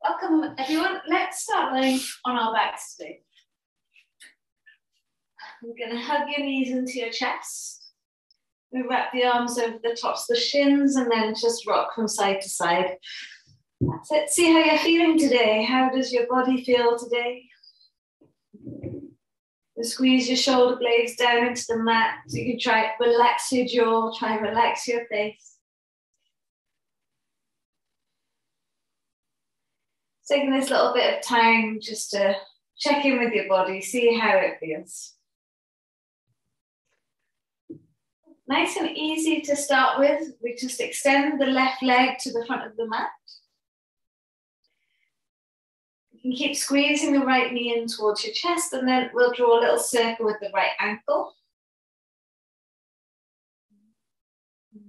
Welcome everyone. Let's start lying on our backs today. We're going to hug your knees into your chest. We wrap the arms over the tops of the shins and then just rock from side to side. That's it. See how you're feeling today. How does your body feel today? You squeeze your shoulder blades down into the mat. So you can try relax your jaw, try and relax your face. Taking this little bit of time just to check in with your body, see how it feels. Nice and easy to start with. We just extend the left leg to the front of the mat. You can keep squeezing the right knee in towards your chest, and then we'll draw a little circle with the right ankle.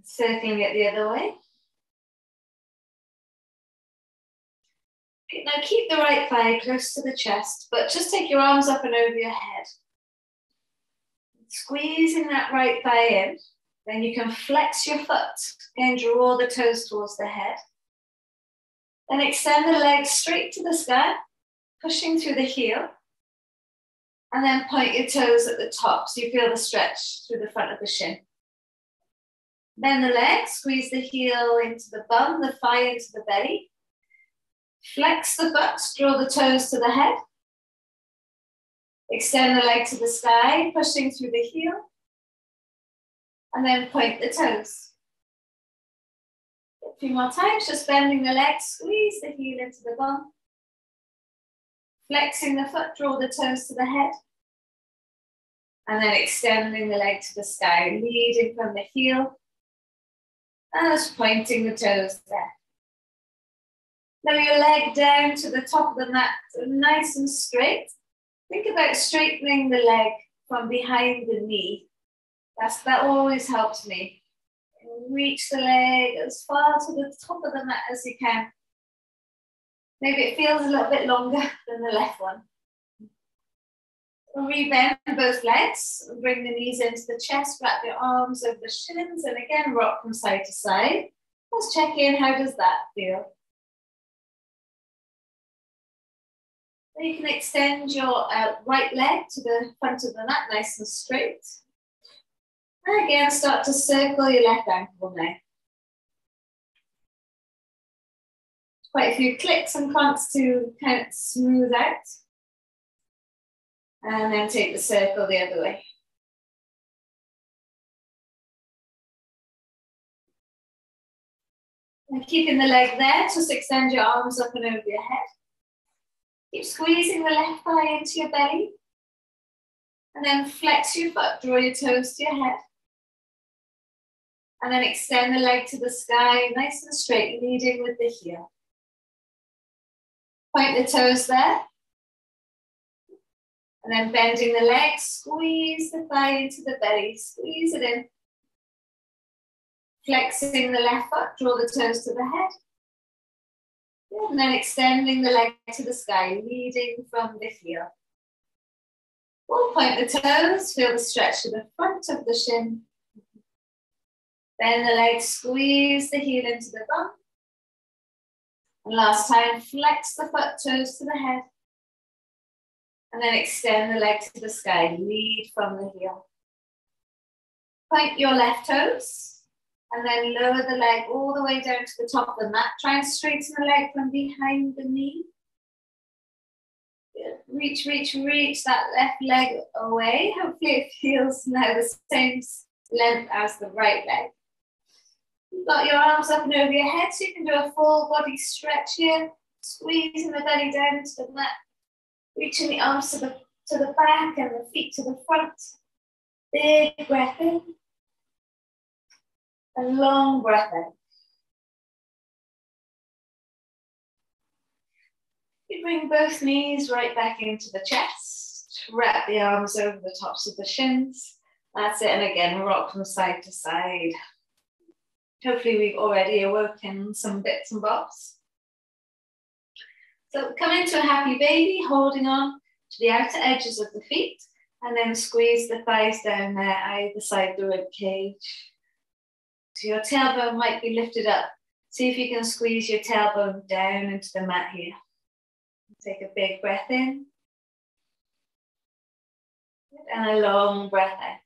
Circling it the other way. Now keep the right thigh close to the chest, but just take your arms up and over your head. Squeezing that right thigh in, then you can flex your foot and draw the toes towards the head. Then extend the legs straight to the sky, pushing through the heel. And then point your toes at the top so you feel the stretch through the front of the shin. Bend the legs, squeeze the heel into the bum, the thigh into the belly. Flex the foot, draw the toes to the head. Extend the leg to the sky, pushing through the heel. And then point the toes. A few more times, just bending the legs, squeeze the heel into the bum. Flexing the foot, draw the toes to the head. And then extending the leg to the sky, leading from the heel. And just pointing the toes there. Now your leg down to the top of the mat, so nice and straight. Think about straightening the leg from behind the knee. That always helps me. Reach the leg as far to the top of the mat as you can. Maybe it feels a little bit longer than the left one. Rebend both legs, bring the knees into the chest, wrap your arms over the shins, and again rock from side to side. Let's check in, how does that feel? Then you can extend your right leg to the front of the mat, nice and straight. And again, start to circle your left ankle now. Quite a few clicks and clumps to kind of smooth out. And then take the circle the other way. And keeping the leg there, just extend your arms up and over your head. Keep squeezing the left thigh into your belly. And then flex your foot, draw your toes to your head. And then extend the leg to the sky, nice and straight, leading with the heel. Point the toes there. And then bending the leg, squeeze the thigh into the belly, squeeze it in. Flexing the left foot, draw the toes to the head. And then extending the leg to the sky, leading from the heel. We'll point the toes, feel the stretch to the front of the shin. Bend the leg, squeeze the heel into the bum. And last time, flex the foot, toes to the head. And then extend the leg to the sky, lead from the heel. Point your left toes. And then lower the leg all the way down to the top of the mat. Try and straighten the leg from behind the knee. Good. Reach, reach, reach that left leg away. Hopefully it feels now the same length as the right leg. You've got your arms up and over your head, so you can do a full body stretch here. Squeezing the belly down into the mat. Reaching the arms to the back and the feet to the front. Big breath in. A long breath in. You bring both knees right back into the chest. Wrap the arms over the tops of the shins. That's it. And again, rock from side to side. Hopefully we've already awoken some bits and bobs. So come into a happy baby, holding on to the outer edges of the feet. And then squeeze the thighs down there, either side of the rib cage. So your tailbone might be lifted up See if you can squeeze your tailbone down into the mat here. Take a big breath in. And a long breath out.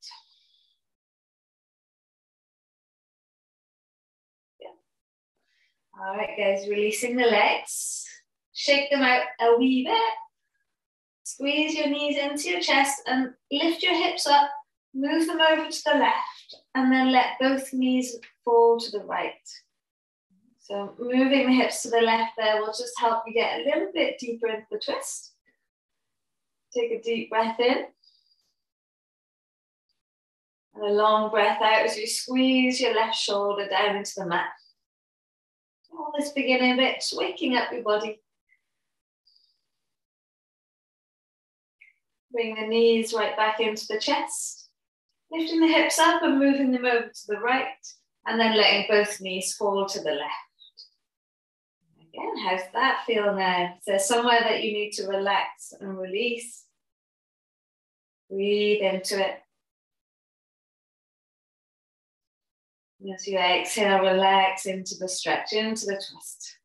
All right, guys, releasing the legs. Shake them out a wee bit. Squeeze your knees into your chest and lift your hips up. Move them over to the left and then let both knees fall to the right. So moving the hips to the left there will just help you get a little bit deeper into the twist. Take a deep breath in. And a long breath out as you squeeze your left shoulder down into the mat. All this beginning bit, just waking up your body. Bring the knees right back into the chest. Lifting the hips up and moving them over to the right. And then letting both knees fall to the left. Again, how's that feel now? Is there somewhere that you need to relax and release? Breathe into it. As you exhale, relax into the stretch, into the twist.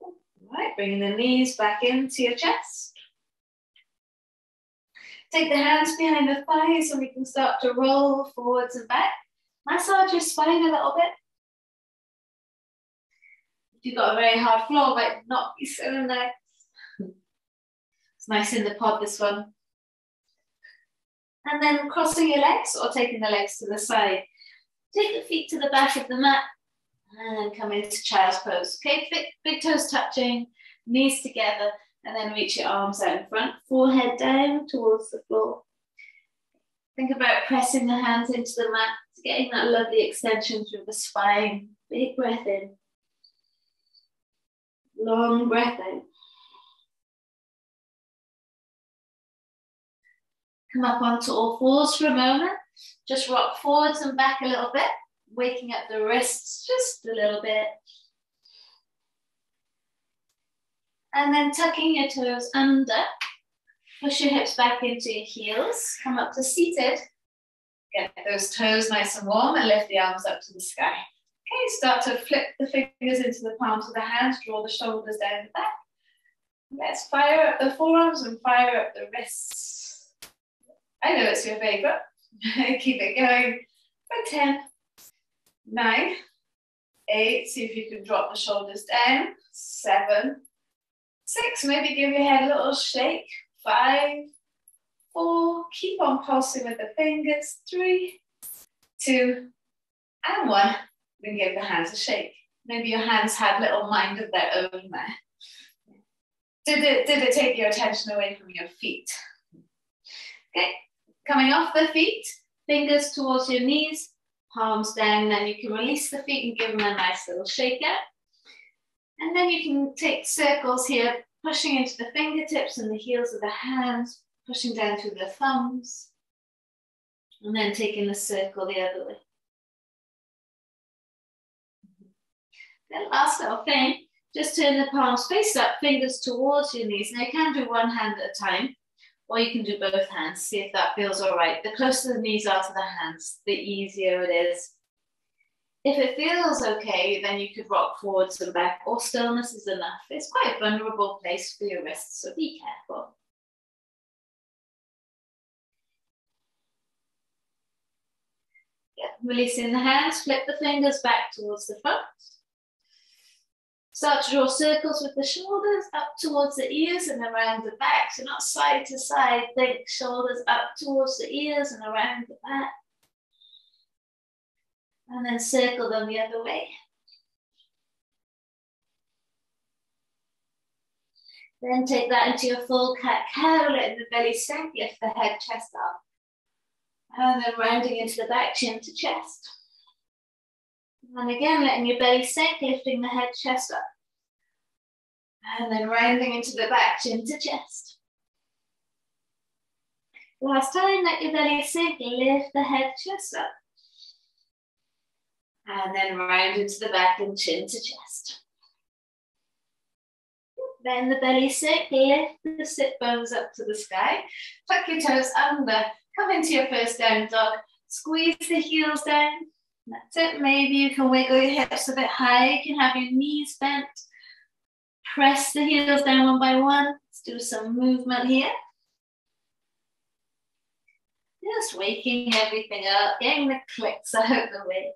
All right, bringing the knees back into your chest. Take the hands behind the thighs and we can start to roll forwards and back. Massage your spine a little bit. If you've got a very hard floor, might not be so nice. It's nice in the pod, this one. And then crossing your legs or taking the legs to the side. Take the feet to the back of the mat and then come into child's pose. Okay, big toes touching, knees together, and then reach your arms out in front, forehead down towards the floor. Think about pressing the hands into the mat, getting that lovely extension through the spine. Big breath in. Long breath out. Come up onto all fours for a moment. Just rock forwards and back a little bit, waking up the wrists just a little bit. And then tucking your toes under. Push your hips back into your heels. Come up to seated. Get those toes nice and warm and lift the arms up to the sky. Okay, start to flip the fingers into the palms of the hands. Draw the shoulders down the back. Let's fire up the forearms and fire up the wrists. I know it's your favorite. Keep it going for 10, 9, 8. See if you can drop the shoulders down. 7, 6. Maybe give your head a little shake. 5, 4. Keep on pulsing with the fingers. 3, 2, and 1. Then give the hands a shake. Maybe your hands had a little mind of their own there. Did it take your attention away from your feet? Okay. Coming off the feet, fingers towards your knees, palms down, then you can release the feet and give them a nice little shake out. And then you can take circles here, pushing into the fingertips and the heels of the hands, pushing down through the thumbs, and then taking the circle the other way. Then last little thing, just turn the palms face up, fingers towards your knees. Now you can do one hand at a time, or you can do both hands, see if that feels all right. The closer the knees are to the hands, the easier it is. If it feels okay, then you could rock forwards and back, or stillness is enough. It's quite a vulnerable place for your wrists, so be careful. Yeah, releasing the hands, flip the fingers back towards the front. Start to draw circles with the shoulders up towards the ears and around the back. So not side to side, think shoulders up towards the ears and around the back. And then circle them the other way. Then take that into your full cat-cow, letting the belly sink, lift the head, chest up. And then rounding into the back, chin to chest. And again, letting your belly sink, lifting the head, chest up. And then rounding into the back, chin to chest. Last time, let your belly sink, lift the head, chest up. And then round into the back and chin to chest. Then the belly sink, lift the sit bones up to the sky. Tuck your toes under, come into your first down dog. Squeeze the heels down. That's it. Maybe you can wiggle your hips a bit high. You can have your knees bent. Press the heels down one by one. Let's do some movement here. Just waking everything up, getting the clicks out of the way.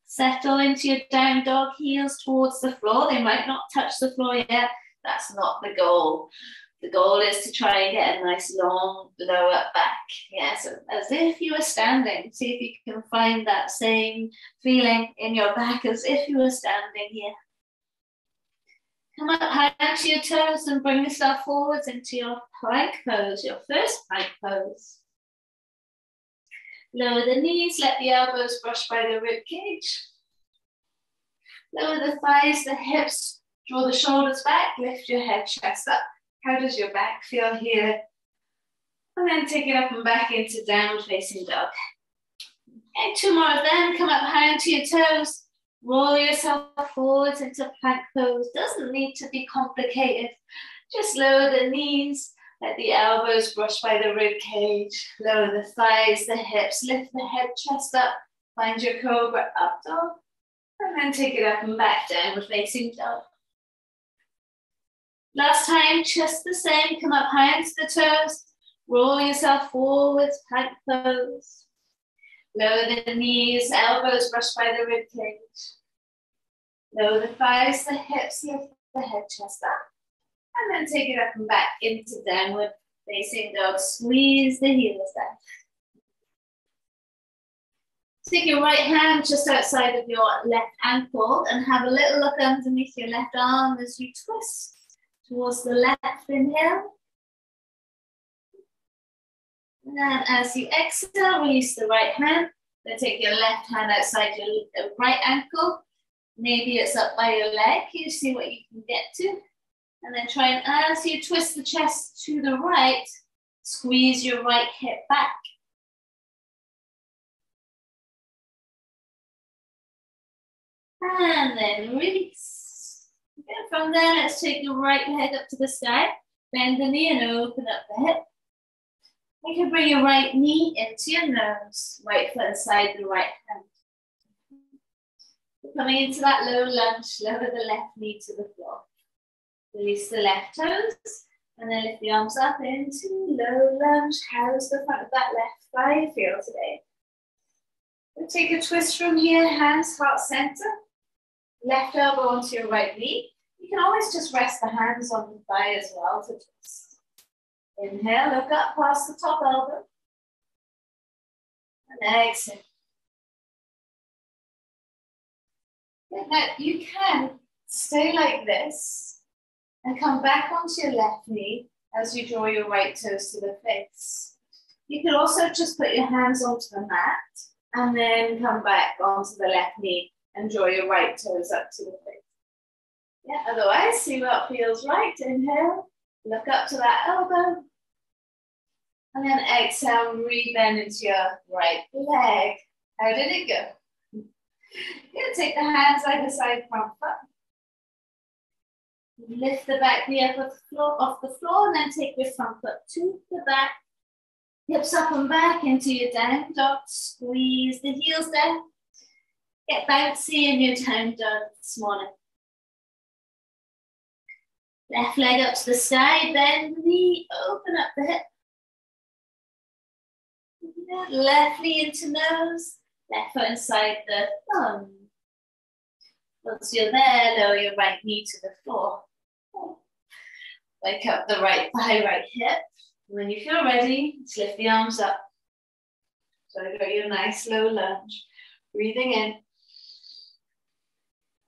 Settle into your down dog, heels towards the floor. They might not touch the floor yet. That's not the goal. The goal is to try and get a nice long lower back. Yeah, so as if you were standing. See if you can find that same feeling in your back as if you were standing here. Come up high onto your toes and bring yourself forwards into your plank pose, your first plank pose. Lower the knees, let the elbows brush by the rib cage. Lower the thighs, the hips, draw the shoulders back, lift your head, chest up. How does your back feel here? And then take it up and back into downward facing dog. Okay, 2 more of them. Come up high onto your toes. Roll yourself forwards into plank pose. Doesn't need to be complicated. Just lower the knees. Let the elbows brush by the rib cage. Lower the thighs, the hips. Lift the head, chest up. Find your cobra, up dog. And then take it up and back, downward facing dog. Last time, just the same. Come up high onto the toes. Roll yourself forwards, plank pose. Lower the knees, elbows brush by the rib cage. Lower the thighs, the hips, lift the head, chest up. And then take it up and back into downward facing dog. Squeeze the heels down. Take your right hand just outside of your left ankle and have a little look underneath your left arm as you twist towards the left. Inhale. And then as you exhale, release the right hand. Then take your left hand outside your right ankle. Maybe it's up by your leg. You see what you can get to. And then try and, as you twist the chest to the right, squeeze your right hip back. And then release. Okay, from there, let's take your right leg up to the sky. Bend the knee and open up the hip. You can bring your right knee into your nose, right foot inside the right hand. Coming into that low lunge, lower the left knee to the floor. Release the left toes, and then lift the arms up into low lunge. How's the front of that left thigh feel today? We'll take a twist from here, hands heart center. Left elbow onto your right knee. You can always just rest the hands on the thigh as well to twist. Inhale, look up past the top elbow. And exhale. Now you can stay like this and come back onto your left knee as you draw your right toes to the face. You can also just put your hands onto the mat and then come back onto the left knee and draw your right toes up to the face. Yeah, otherwise, see what feels right. Inhale, look up to that elbow. And then exhale, rebend into your right leg. How did it go? Good, take the hands either side, front foot. Lift the back knee up off the floor, and then take your front foot to the back. Hips up and back into your down dog. Squeeze the heels down. Get bouncy in your down dog this morning. Left leg up to the side, bend the knee, open up the hip. Left knee into nose, left foot inside the thumb. Once you're there, lower your right knee to the floor. Wake up the right thigh, right hip. When you feel ready, just lift the arms up. So you got your nice low lunge. Breathing in.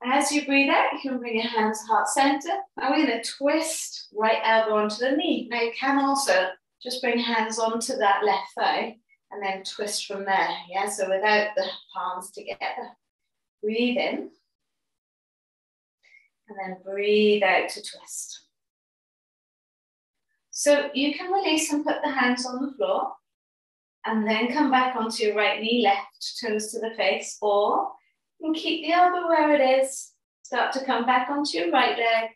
As you breathe out, you can bring your hands heart center. And we're going to twist right elbow onto the knee. Now you can also just bring hands onto that left thigh and then twist from there. Yeah, so without the palms together. Breathe in. And then breathe out to twist. So you can release and put the hands on the floor and then come back onto your right knee, left toes to the face, or you can keep the elbow where it is, start to come back onto your right leg,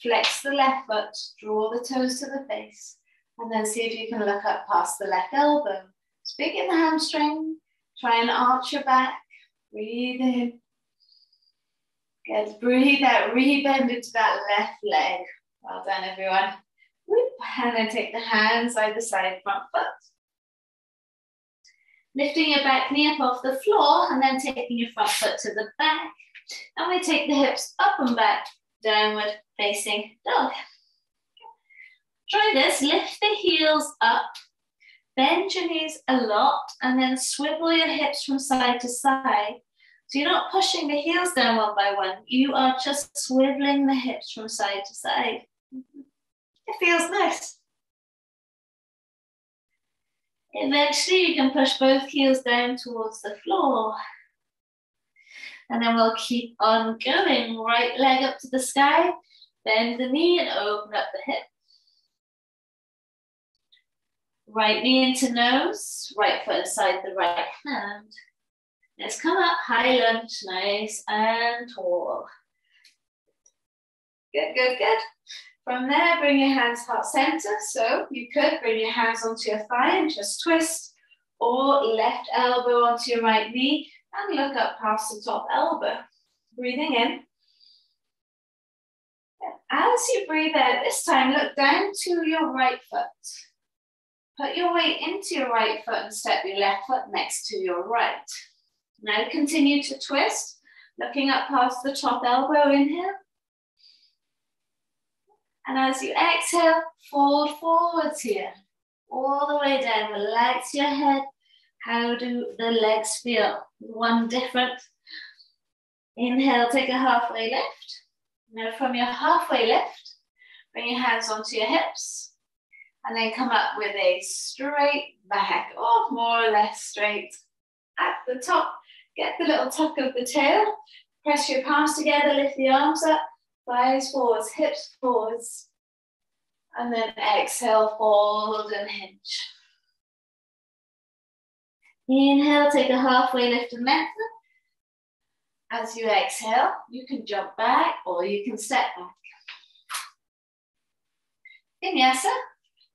flex the left foot, draw the toes to the face, And then see if you can look up past the left elbow. Speak in the hamstring. Try and arch your back. Breathe in. Good. Breathe out. Rebend into that left leg. Well done, everyone. Whoop. And then take the hands either side, front foot. Lifting your back knee up off the floor and then taking your front foot to the back. And we take the hips up and back, downward facing dog. Try this. Lift the heels up. Bend your knees a lot and then swivel your hips from side to side. So you're not pushing the heels down one by one. You are just swiveling the hips from side to side. It feels nice. Eventually you can push both heels down towards the floor. And then we'll keep on going. Right leg up to the sky. Bend the knee and open up the hip. Right knee into nose, right foot inside the right hand. Let's come up, high lunge, nice and tall. Good, good, good. From there, bring your hands heart center. So you could bring your hands onto your thigh and just twist, or left elbow onto your right knee and look up past the top elbow. Breathing in. As you breathe out, this time look down to your right foot. Put your weight into your right foot and step your left foot next to your right. Now continue to twist, looking up past the top elbow, inhale. And as you exhale, fold forwards here, all the way down, relax your head. How do the legs feel? One different. Inhale, take a halfway lift. Now from your halfway lift, bring your hands onto your hips. And then come up with a straight back, or more or less straight. At the top, get the little tuck of the tail. Press your palms together, lift the arms up, thighs forwards, hips forwards. And then exhale, fold and hinge. Inhale, take a halfway lift and lengthen. As you exhale, you can jump back or you can step back. Vinyasa.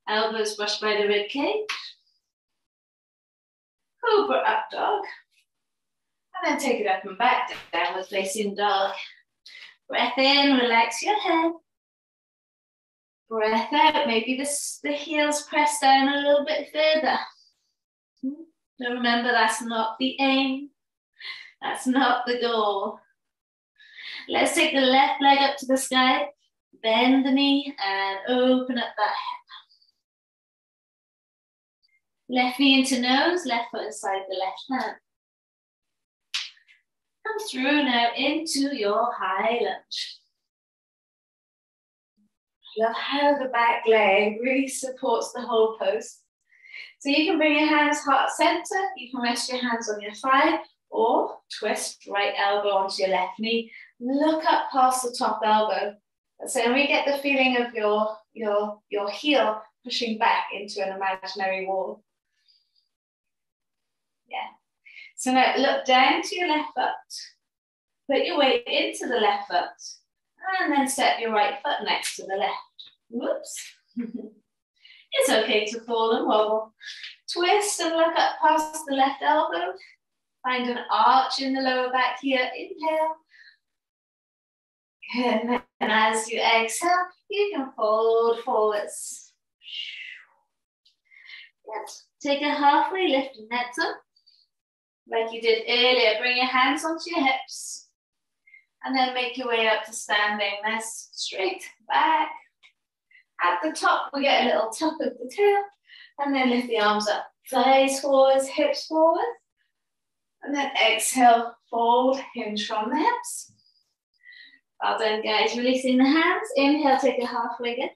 Elbows brushed by the rib cage. Cobra up dog. And then take it up and back, downward facing dog. Breath in, relax your head. Breath out, maybe the heels press down a little bit further. So remember, that's not the aim. That's not the goal. Let's take the left leg up to the sky. Bend the knee and open up that hip. Left knee into nose, left foot inside the left hand. Come through now into your high lunge. Love how the back leg really supports the whole pose. So you can bring your hands heart center, you can rest your hands on your thigh, or twist right elbow onto your left knee. Look up past the top elbow. So we get the feeling of your heel pushing back into an imaginary wall. Yeah. So now look down to your left foot. Put your weight into the left foot. And then step your right foot next to the left. Whoops. It's okay to fall and wobble. Twist and look up past the left elbow. Find an arch in the lower back here. Inhale. Good. And as you exhale, you can fold forwards. Yes. Take a halfway lift and net up. Like you did earlier, bring your hands onto your hips. And then make your way up to standing. Nice, straight back. At the top, we get a little tuck of the tail. And then lift the arms up. Thighs forwards, hips forward. And then exhale, fold, hinge from the hips. Well done, guys. Releasing the hands. Inhale, take a halfway lift.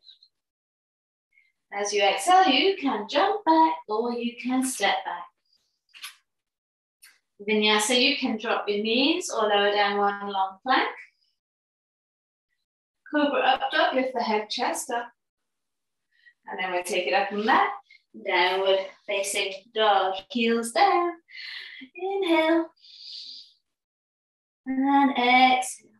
As you exhale, you can jump back or you can step back. Vinyasa, you can drop your knees or lower down one long plank. Cobra up dog, lift the head, chest up. And then we'll take it up and back. Downward facing dog, heels down. Inhale. And exhale.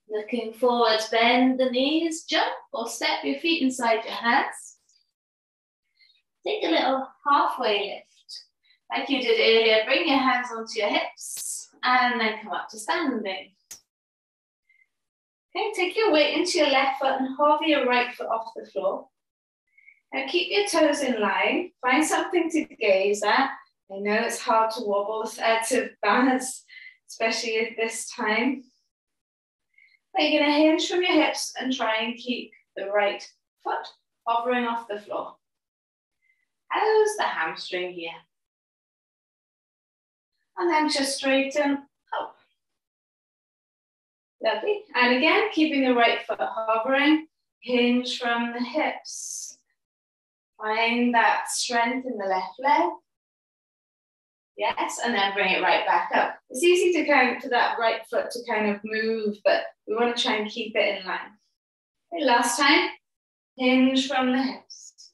Looking forwards, bend the knees, jump or step your feet inside your hands. Take a little halfway lift. Like you did earlier, bring your hands onto your hips and then come up to standing. Okay, take your weight into your left foot and hover your right foot off the floor. Now keep your toes in line. Find something to gaze at. I know it's hard to wobble, to balance, especially at this time. But you're going to hinge from your hips and try and keep the right foot hovering off the floor. How's the hamstring here? And then just straighten up. Lovely. And again, keeping the right foot hovering, hinge from the hips. Find that strength in the left leg. Yes, and then bring it right back up. It's easy to for that right foot to kind of move, but we want to try and keep it in line. Okay, last time, hinge from the hips.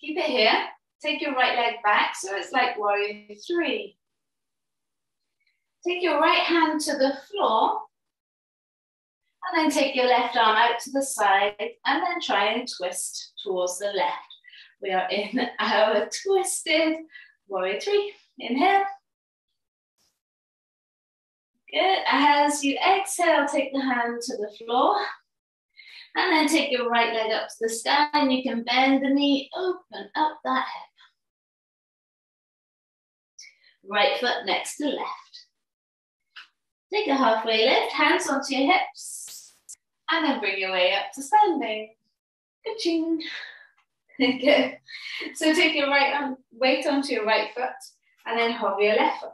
Keep it here. Take your right leg back, so it's like warrior 3. Take your right hand to the floor, and then take your left arm out to the side, and then try and twist towards the left. We are in our twisted warrior 3. Inhale. Good. As you exhale, take the hand to the floor, and then take your right leg up to the sky, and you can bend the knee, open up that hip. Right foot next to left. Take a halfway lift, hands onto your hips, and then bring your way up to standing. Ka-ching. Good. So take your weight onto your right foot, and then hover your left foot.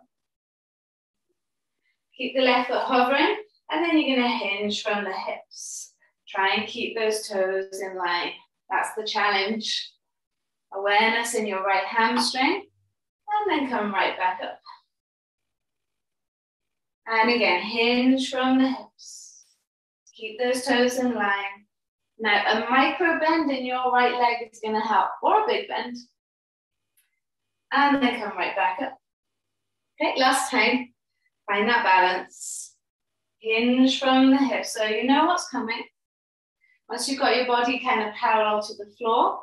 Keep the left foot hovering, and then you're going to hinge from the hips. Try and keep those toes in line. That's the challenge. Awareness in your right hamstring, and then come right back up. And again, hinge from the hips. Keep those toes in line. Now, a micro bend in your right leg is going to help, or a big bend. And then come right back up. Okay, last time. Find that balance. Hinge from the hips, so you know what's coming. Once you've got your body kind of parallel to the floor,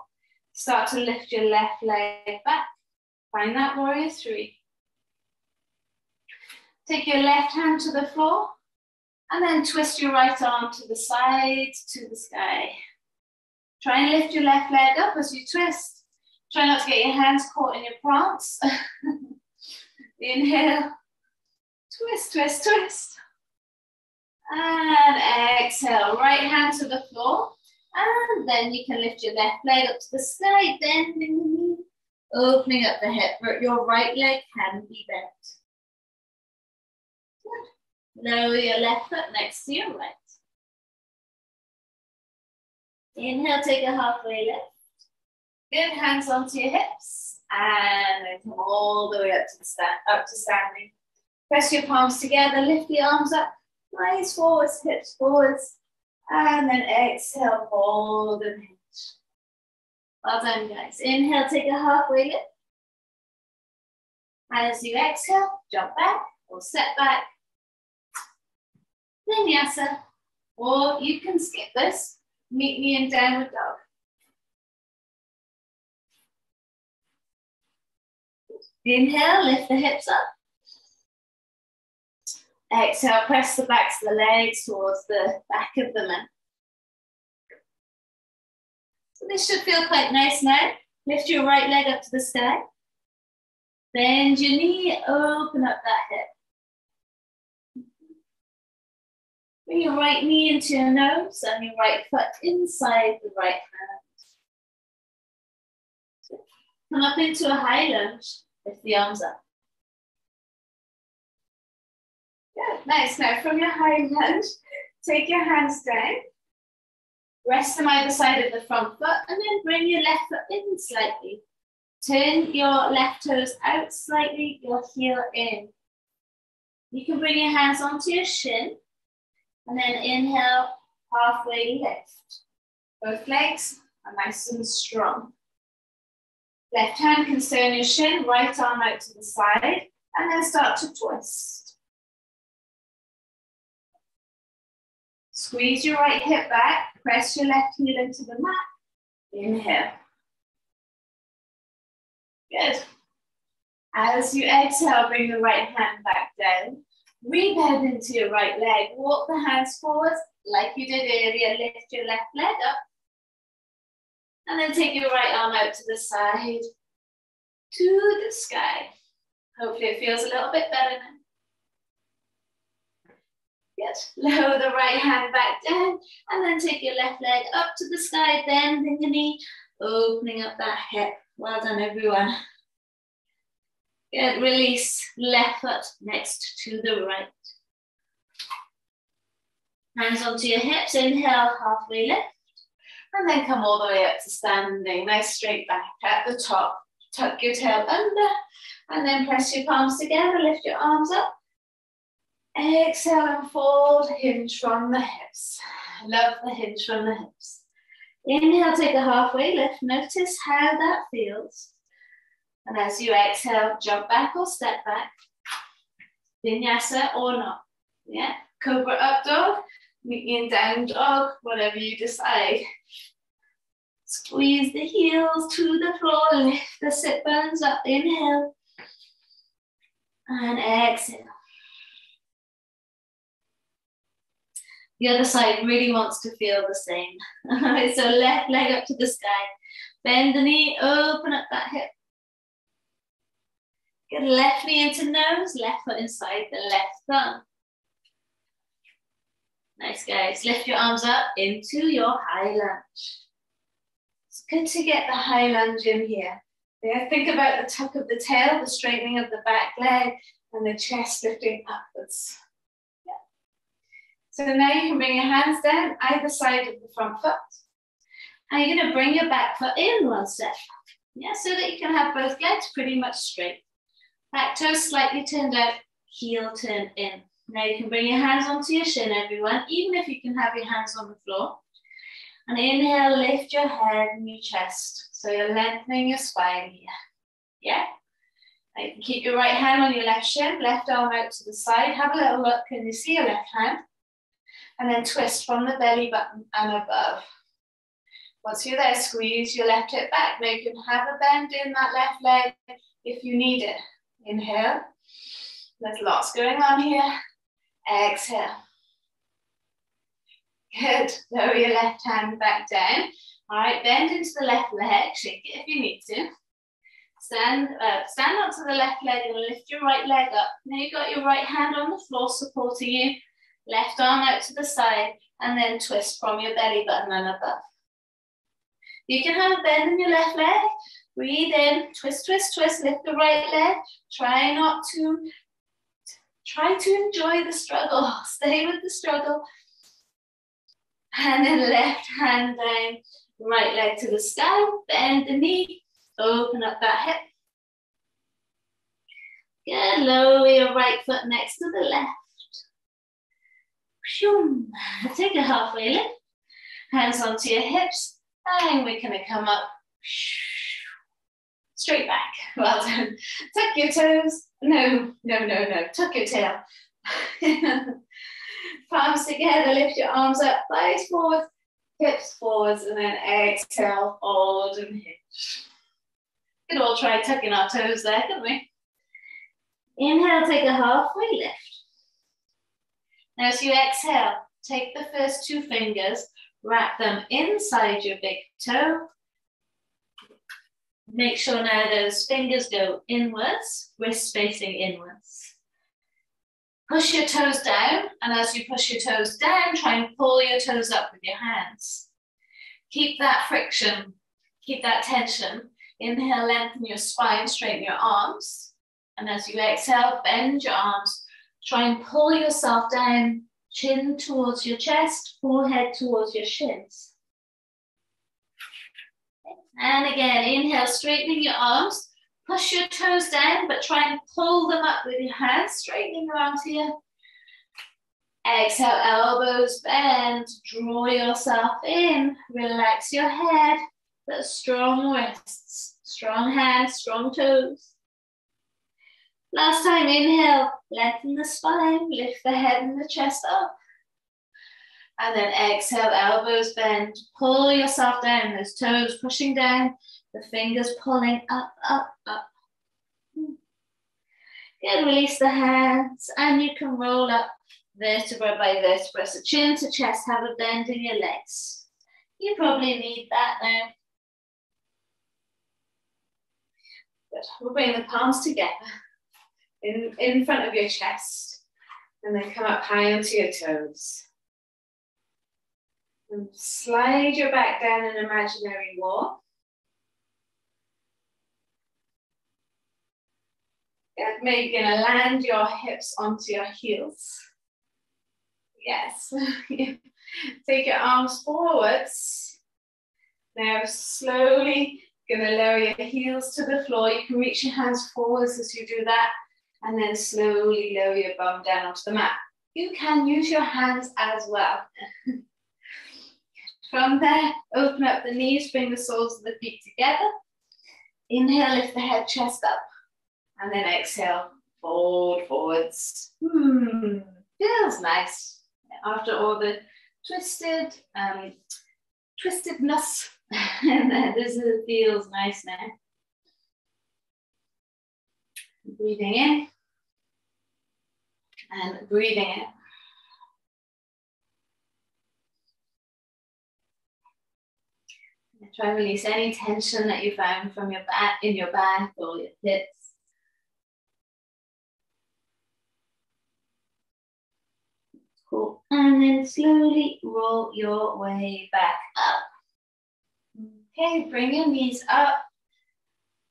start to lift your left leg back. Find that warrior 3. Take your left hand to the floor, and then twist your right arm to the side, to the sky. Try and lift your left leg up as you twist. Try not to get your hands caught in your prance. Inhale. Twist, twist, twist. And exhale. Right hand to the floor. And then you can lift your left leg up to the sky, bending the knee, opening up the hip. Your right leg can be bent. Good. Lower your left foot next to your right. Inhale, take a halfway lift. Good, hands onto your hips. And then come all the way up to standing. Press your palms together, lift the arms up, eyes forwards, hips forwards, and then exhale, hold and hinge. Well done, guys. Inhale, take a halfway lift. And as you exhale, jump back or step back. Vinyasa. Or you can skip this. Meet me in downward dog. Inhale, lift the hips up. Exhale, press the backs of the legs towards the back of the mat. So this should feel quite nice now. Lift your right leg up to the sky. Bend your knee, open up that hip. Bring your right knee into your nose and your right foot inside the right hand. Come up into a high lunge, lift the arms up. Good, nice. Now from your high lunge, take your hands down, rest them either side of the front foot, and then bring your left foot in slightly. Turn your left toes out slightly, your heel in. You can bring your hands onto your shin, and then inhale, halfway lift. Both legs are nice and strong. Left hand can stay on your shin, right arm out to the side, and then start to twist. Squeeze your right hip back, press your left heel into the mat. Inhale. Good. As you exhale, bring the right hand back down. Rebend into your right leg. Walk the hands forwards like you did earlier. Lift your left leg up. And then take your right arm out to the side, to the sky. Hopefully it feels a little bit better now. Good. Lower the right hand back down. And then take your left leg up to the sky, bending the knee, opening up that hip. Well done, everyone. Good. Release left foot next to the right. Hands onto your hips. Inhale, halfway lift. And then come all the way up to standing. Nice straight back at the top. Tuck your tail under. And then press your palms together. Lift your arms up. Exhale and fold. Hinge from the hips. Love the hinge from the hips. Inhale, take a halfway lift. Notice how that feels. And as you exhale, jump back or step back. Vinyasa or not. Yeah. Cobra up dog. Meet me in down dog. Whatever you decide. Squeeze the heels to the floor. Lift the sit bones up. Inhale. And exhale. The other side really wants to feel the same. All right, so left leg up to the sky. Bend the knee, open up that hip. Get left knee into nose, left foot inside the left thumb. Nice, guys. Lift your arms up into your high lunge. It's good to get the high lunge in here. Yeah, think about the tuck of the tail, the straightening of the back leg, and the chest lifting upwards. Yeah. So now you can bring your hands down either side of the front foot. And you're going to bring your back foot in one step. Yeah, so that you can have both legs pretty much straight. Back toes slightly turned out, heel turned in. Now you can bring your hands onto your shin, everyone, even if you can have your hands on the floor. And inhale, lift your head and your chest. So you're lengthening your spine here. Yeah? Now you can keep your right hand on your left shin, left arm out to the side. Have a little look. Can you see your left hand? And then twist from the belly button and above. Once you're there, squeeze your left hip back. Now you can have a bend in that left leg if you need it. Inhale. There's lots going on here. Exhale. Good. Lower your left hand back down. All right, bend into the left leg. Shake it if you need to. Stand onto the left leg and lift your right leg up. Now you've got your right hand on the floor supporting you. Left arm out to the side and then twist from your belly button and above. You can have a bend in your left leg. Breathe in, twist, twist, twist, lift the right leg. Try to enjoy the struggle. Stay with the struggle. And then left hand down, right leg to the sky. Bend the knee, open up that hip. Good, lower your right foot next to the left. Take a halfway lift. Hands onto your hips. And we're going to come up. Straight back. Well done. Tuck your toes. No. Tuck your tail. Palms together. Lift your arms up. Thighs forward. Hips forwards. And then exhale. Fold and hinge. We could all try tucking our toes there, couldn't we? Inhale. Take a halfway lift. Now as you exhale, take the first two fingers. Wrap them inside your big toe. Make sure now those fingers go inwards, wrist facing inwards. Push your toes down, and as you push your toes down, try and pull your toes up with your hands. Keep that friction, keep that tension. Inhale, lengthen your spine, straighten your arms. And as you exhale, bend your arms. Try and pull yourself down. Chin towards your chest, forehead towards your shins. And again, inhale, straightening your arms. Push your toes down, but try and pull them up with your hands, straightening your arms here. Exhale, elbows bend, draw yourself in, relax your head, but strong wrists, strong hands, strong toes. Last time, inhale, lengthen the spine, lift the head and the chest up. And then exhale, elbows bend. Pull yourself down, those toes pushing down, the fingers pulling up, up, up. Good, release the hands, and you can roll up vertebra by vertebra. So chin to chest, have a bend in your legs. You probably need that now. Good. We'll bring the palms together in front of your chest, and then come up high onto your toes. And slide your back down an imaginary wall. Good. Maybe you're going to land your hips onto your heels. Yes. Take your arms forwards. Now slowly going to lower your heels to the floor. You can reach your hands forwards as you do that, and then slowly lower your bum down onto the mat. You can use your hands as well. From there, open up the knees, bring the soles of the feet together. Inhale, lift the head, chest up. And then exhale, fold forwards. Feels nice. After all the twistedness, this feels nice now. Breathing in and breathing out. Try and release any tension that you found from your back, in your back or your hips. Cool. And then slowly roll your way back up. Okay, bring your knees up.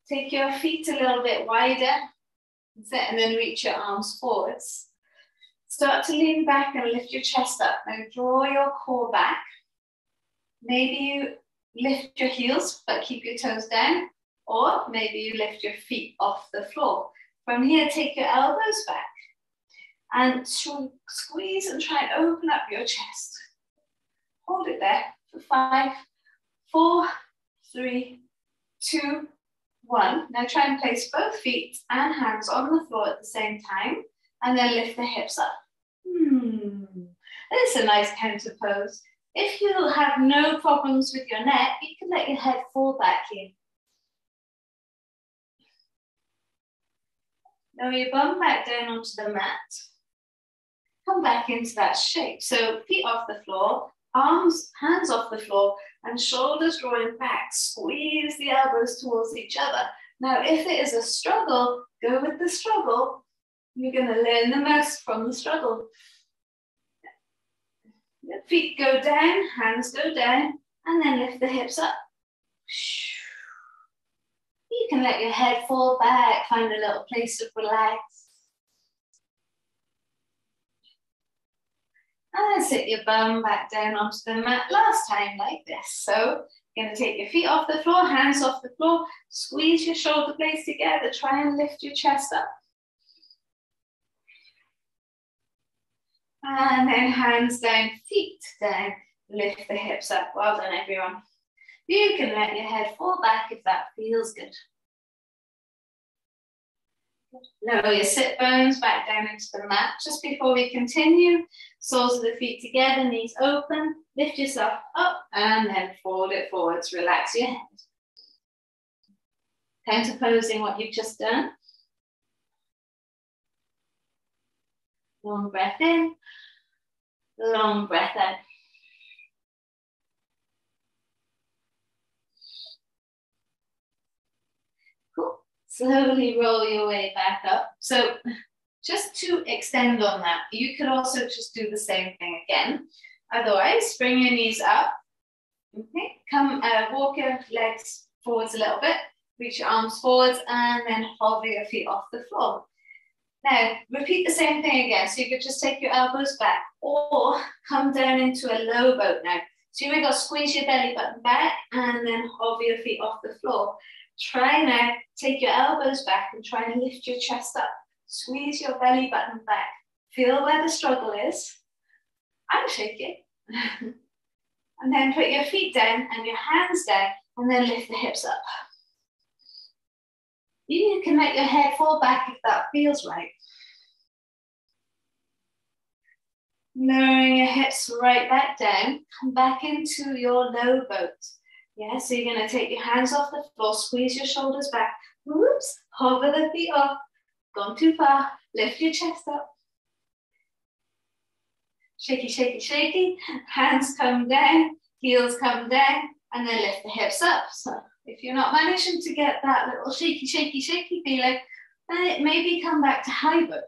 Take your feet a little bit wider. And then reach your arms forwards. Start to lean back and lift your chest up. Now draw your core back. Maybe you lift your heels, but keep your toes down. Or maybe you lift your feet off the floor. From here, take your elbows back. And squeeze and try and open up your chest. Hold it there for 5, 4, 3, 2, 1. Now try and place both feet and hands on the floor at the same time, and then lift the hips up. This is a nice counter pose. If you have no problems with your neck, you can let your head fall back here. Lower your bum back down onto the mat. Come back into that shape. So feet off the floor, arms, hands off the floor, and shoulders drawing back. Squeeze the elbows towards each other. Now, if it is a struggle, go with the struggle. You're going to learn the most from the struggle. Your feet go down, hands go down, and then lift the hips up. You can let your head fall back, find a little place to relax. And then sit your bum back down onto the mat last time like this. So you're going to take your feet off the floor, hands off the floor, squeeze your shoulder blades together, try and lift your chest up. And then hands down, feet down, lift the hips up. Well done, everyone. You can let your head fall back if that feels good. Lower your sit bones back down into the mat. Just before we continue, soles of the feet together, knees open, lift yourself up and then fold it forwards. Relax your head. Counterposing what you've just done. Long breath in, long breath out. Cool. Slowly roll your way back up. So just to extend on that, you could also just do the same thing again. Otherwise, bring your knees up. Okay, come walk your legs forwards a little bit, reach your arms forwards, and then hover your feet off the floor. Now, repeat the same thing again. So you could just take your elbows back or come down into a low boat now. So you've got to squeeze your belly button back and then hover your feet off the floor. Try now, take your elbows back and try and lift your chest up. Squeeze your belly button back. Feel where the struggle is. I'm shaking. And then put your feet down and your hands down and then lift the hips up. You can let your head fall back if that feels right. Lowering your hips right back down. Come back into your low boat. Yeah, so you're going to take your hands off the floor, squeeze your shoulders back. Whoops, hover the feet off. Gone too far. Lift your chest up. Shaky, shaky, shaky. Hands come down, heels come down, and then lift the hips up. So if you're not managing to get that little shaky, shaky, shaky feeling, then maybe come back to high boat.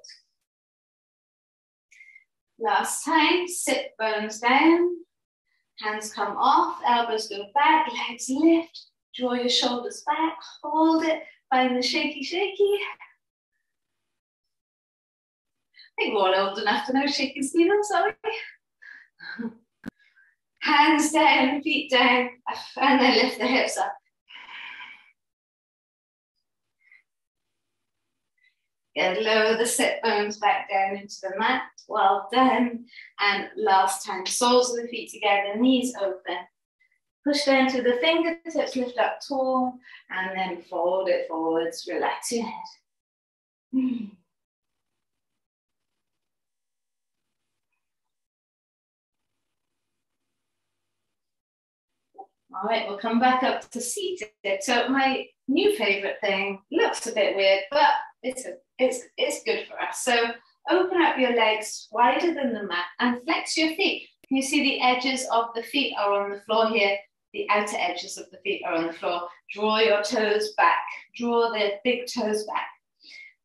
Last time, sit bones down, hands come off, elbows go back, legs lift, draw your shoulders back, hold it, find the shaky, shaky. I think we're all old enough to know shaky Stephen, sorry. Hands down, feet down, and then lift the hips up. Again, lower the sit bones back down into the mat. Well done. And last time, soles of the feet together, knees open. Push down to the fingertips, lift up tall, and then fold it forwards. Relax your head. All right, we'll come back up to seated. So my new favorite thing looks a bit weird, but it's good for us. So open up your legs wider than the mat and flex your feet. Can you see the edges of the feet are on the floor here? The outer edges of the feet are on the floor. Draw your toes back. Draw the big toes back.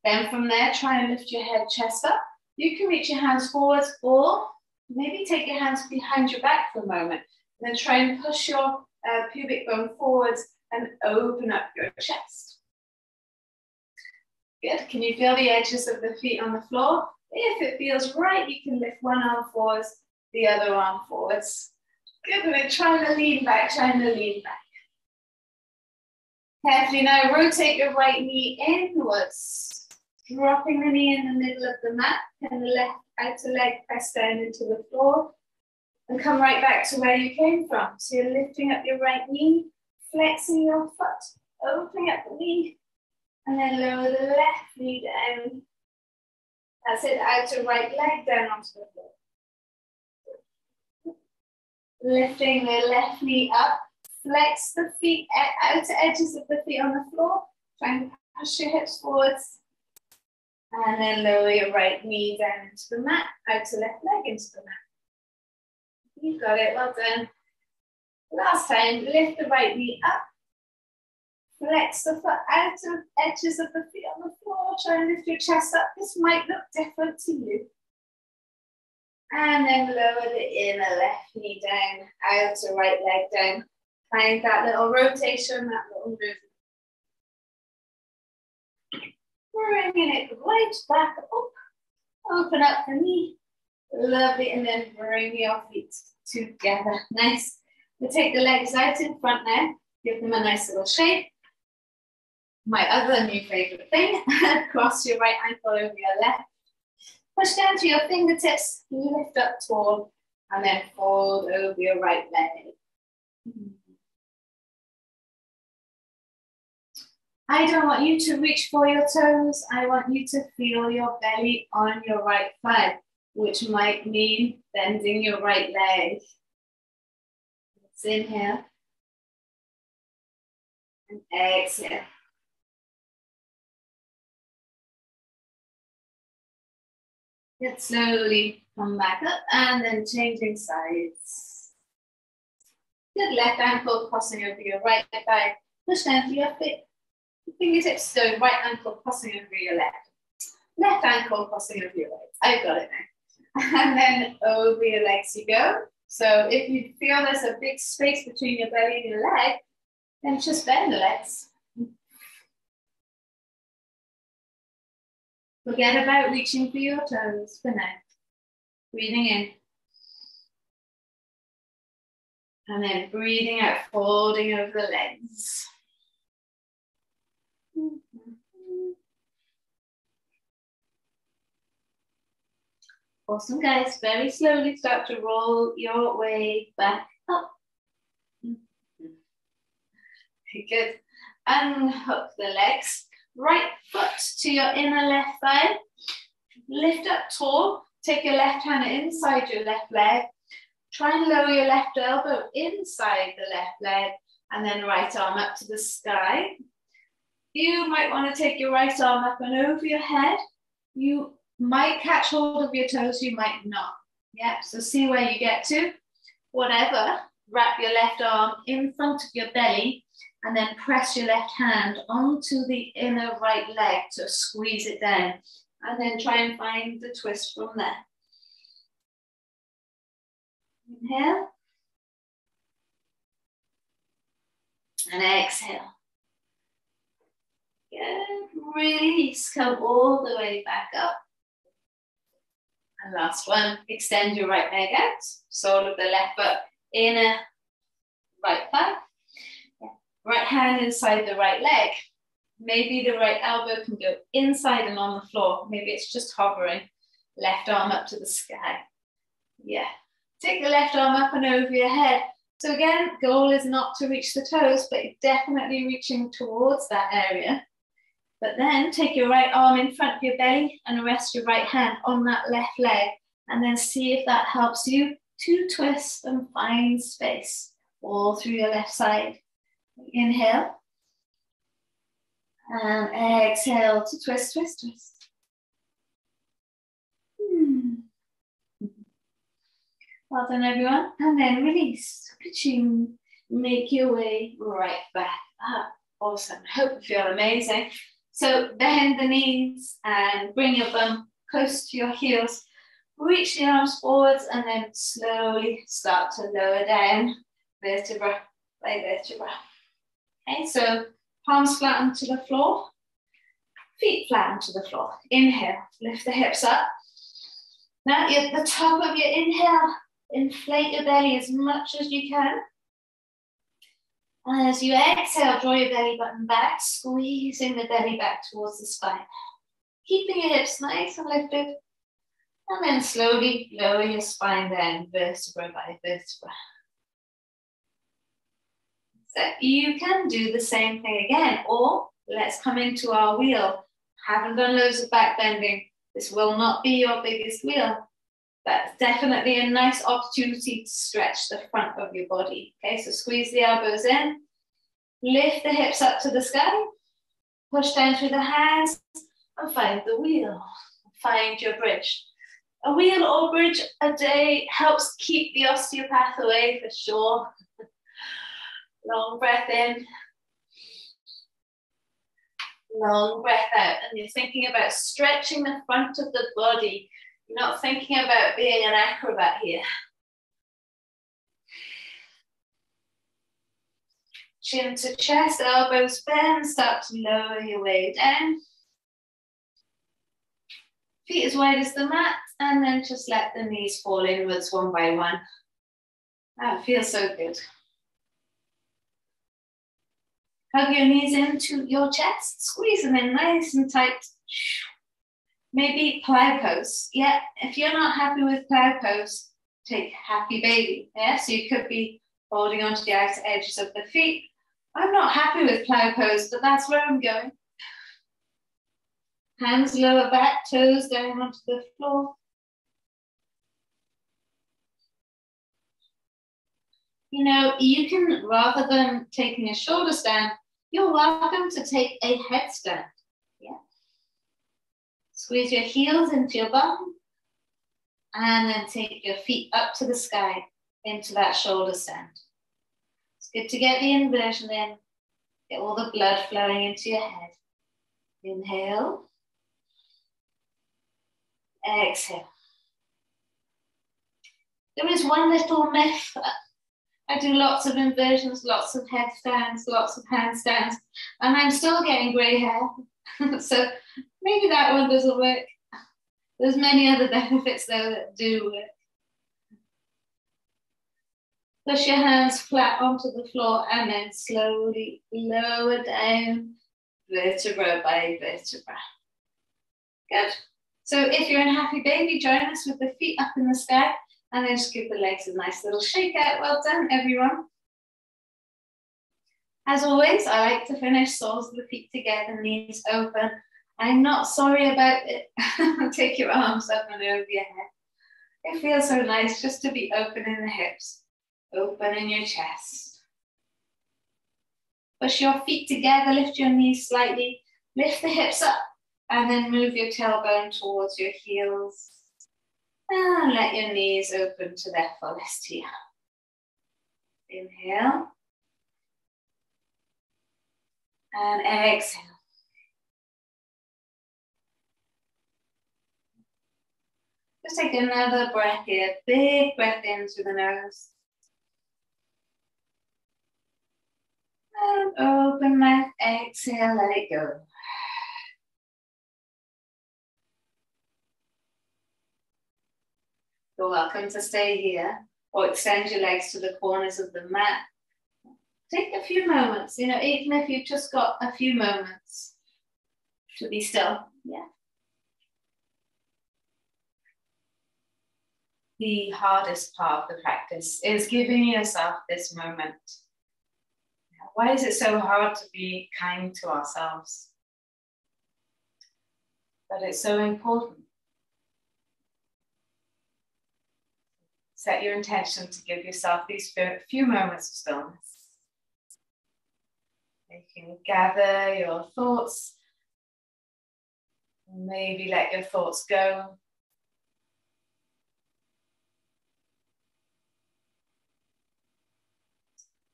Then from there, try and lift your head, chest up. You can reach your hands forwards or maybe take your hands behind your back for a moment. Then try and push your pubic bone forwards and open up your chest. Good. Can you feel the edges of the feet on the floor? If it feels right, you can lift one arm forwards, the other arm forwards. Good. And then trying to lean back, trying to lean back. Carefully now, rotate your right knee inwards, dropping the knee in the middle of the mat, and the left outer leg press down into the floor. And come right back to where you came from. So you're lifting up your right knee, flexing your foot, opening up the knee, and then lower the left knee down. That's it, outer right leg down onto the floor. Lifting the left knee up, flex the feet, outer edges of the feet on the floor. Try and push your hips forwards. And then lower your right knee down into the mat, outer left leg into the mat. You've got it, well done. Last time, lift the right knee up. Flex the foot outer edges of the feet on the floor. Try and lift your chest up. This might look different to you. And then lower the inner left knee down, outer right leg down. Find that little rotation, that little movement. Bringing it right back up. Open up the knee. Lovely, and then bring your feet together. Nice. We'll take the legs out in front now. Give them a nice little shape. My other new favorite thing, cross your right ankle over your left. Push down to your fingertips, lift up tall, and then fold over your right leg. I don't want you to reach for your toes. I want you to feel your belly on your right thigh, which might mean bending your right leg. Let's inhale and exhale. Good, slowly come back up and then changing sides. Good, left ankle crossing over your right thigh. Push down to your fingertips, so right ankle crossing over your left. Left ankle crossing over your right. I've got it now. And then over your legs you go. So if you feel there's a big space between your belly and your leg, then just bend the legs. Forget about reaching for your toes for now. Breathing in. And then breathing out, folding over the legs. Awesome, guys. Very slowly start to roll your way back up. Good. Unhook the legs. Right foot to your inner left thigh. Lift up tall. Take your left hand inside your left leg. Try and lower your left elbow inside the left leg and then right arm up to the sky. You might want to take your right arm up and over your head. You might catch hold of your toes, you might not. Yeah, so see where you get to. Whatever, wrap your left arm in front of your belly and then press your left hand onto the inner right leg to squeeze it down. And then try and find the twist from there. Inhale. And exhale. Good. Release. Come all the way back up. And last one. Extend your right leg out. Sole of the left foot. Inner right thigh. Right hand inside the right leg. Maybe the right elbow can go inside and on the floor. Maybe it's just hovering. Left arm up to the sky. Yeah. Take the left arm up and over your head. So again, goal is not to reach the toes, but you're definitely reaching towards that area. But then take your right arm in front of your belly and rest your right hand on that left leg. And then see if that helps you to twist and find space all through your left side. Inhale. And exhale to twist, twist, twist. Well done, everyone. And then release. Ka-ching. Make your way right back up. Awesome. Hope you feel amazing. So bend the knees and bring your bum close to your heels. Reach the arms forwards and then slowly start to lower down vertebra by vertebra. Okay, so palms flat onto the floor, feet flat onto the floor. Inhale, lift the hips up. Now at the top of your inhale, inflate your belly as much as you can. And as you exhale, draw your belly button back, squeezing the belly back towards the spine. Keeping your hips nice and lifted. And then slowly lower your spine down, vertebra by vertebra. So you can do the same thing again, or let's come into our wheel. Haven't done loads of back bending. This will not be your biggest wheel, but definitely a nice opportunity to stretch the front of your body. Okay, so squeeze the elbows in, lift the hips up to the sky, push down through the hands, and find the wheel. Find your bridge. A wheel or bridge a day helps keep the osteopath away for sure. Long breath in. Long breath out. And you're thinking about stretching the front of the body. You're not thinking about being an acrobat here. Chin to chest, elbows bend, start to lower your way down. Feet as wide as the mat, and then just let the knees fall inwards one by one. That feels so good. Hug your knees into your chest, squeeze them in nice and tight. Maybe plow pose. Yeah, if you're not happy with plow pose, take happy baby. Yeah, so you could be holding onto the outer edges of the feet. I'm not happy with plow pose, but that's where I'm going. Hands lower back, toes down onto the floor. You know, you can, rather than taking a shoulder stand, you're welcome to take a headstand. Yeah. Squeeze your heels into your bum and then take your feet up to the sky into that shoulder stand. It's good to get the inversion in, get all the blood flowing into your head. Inhale. Exhale. There is one little myth. I do lots of inversions, lots of headstands, lots of handstands, and I'm still getting grey hair. So maybe that one doesn't work. There's many other benefits though that do work. Push your hands flat onto the floor and then slowly lower down vertebra by vertebra. Good. So if you're in happy baby, join us with the feet up in the sky and then just give the legs a nice little shake out. Well done, everyone. As always, I like to finish soles of the feet together, knees open. I'm not sorry about it. Take your arms up and over your head. It feels so nice just to be open in the hips, open in your chest. Push your feet together, lift your knees slightly, lift the hips up, and then move your tailbone towards your heels. And let your knees open to their fullest here. Inhale. And exhale. Just take another breath here. Big breath in through the nose. And open mouth, exhale, let it go. You're welcome to stay here or extend your legs to the corners of the mat. Take a few moments, even if you've just got a few moments to be still. Yeah. The hardest part of the practice is giving yourself this moment. Why is it so hard to be kind to ourselves? But it's so important. Set your intention to give yourself these few moments of stillness. You can gather your thoughts. Maybe let your thoughts go.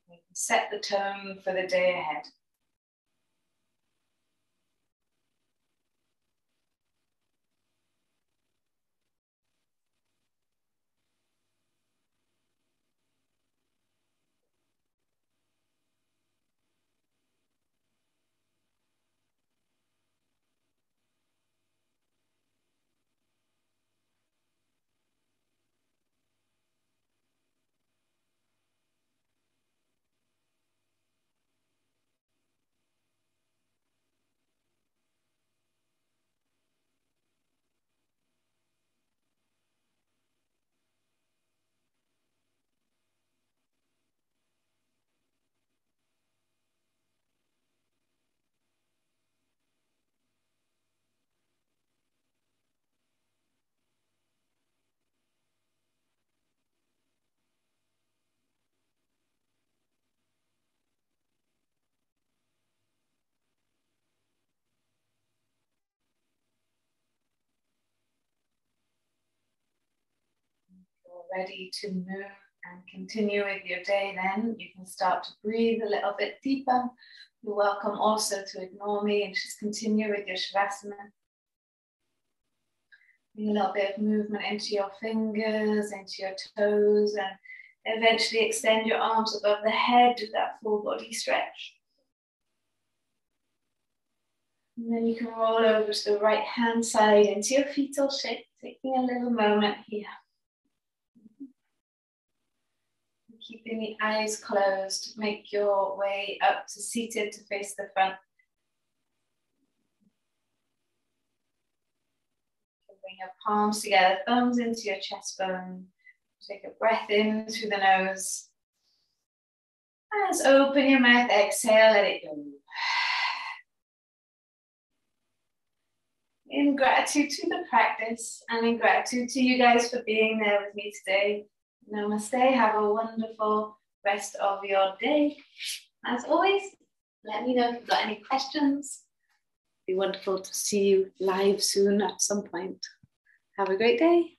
You can set the tone for the day ahead. You're ready to move and continue with your day, then you can start to breathe a little bit deeper. You're welcome also to ignore me and just continue with your Shavasana. Bring a little bit of movement into your fingers, into your toes, and eventually extend your arms above the head with that full body stretch. And then you can roll over to the right hand side into your fetal shape, taking a little moment here. Keeping the eyes closed, make your way up to seated to face the front. Bring your palms together, thumbs into your chest bone. Take a breath in through the nose. As open your mouth, exhale, let it go. In gratitude to the practice and in gratitude to you guys for being there with me today. Namaste. Have a wonderful rest of your day. As always, let me know if you've got any questions. It'd be wonderful to see you live soon at some point. Have a great day.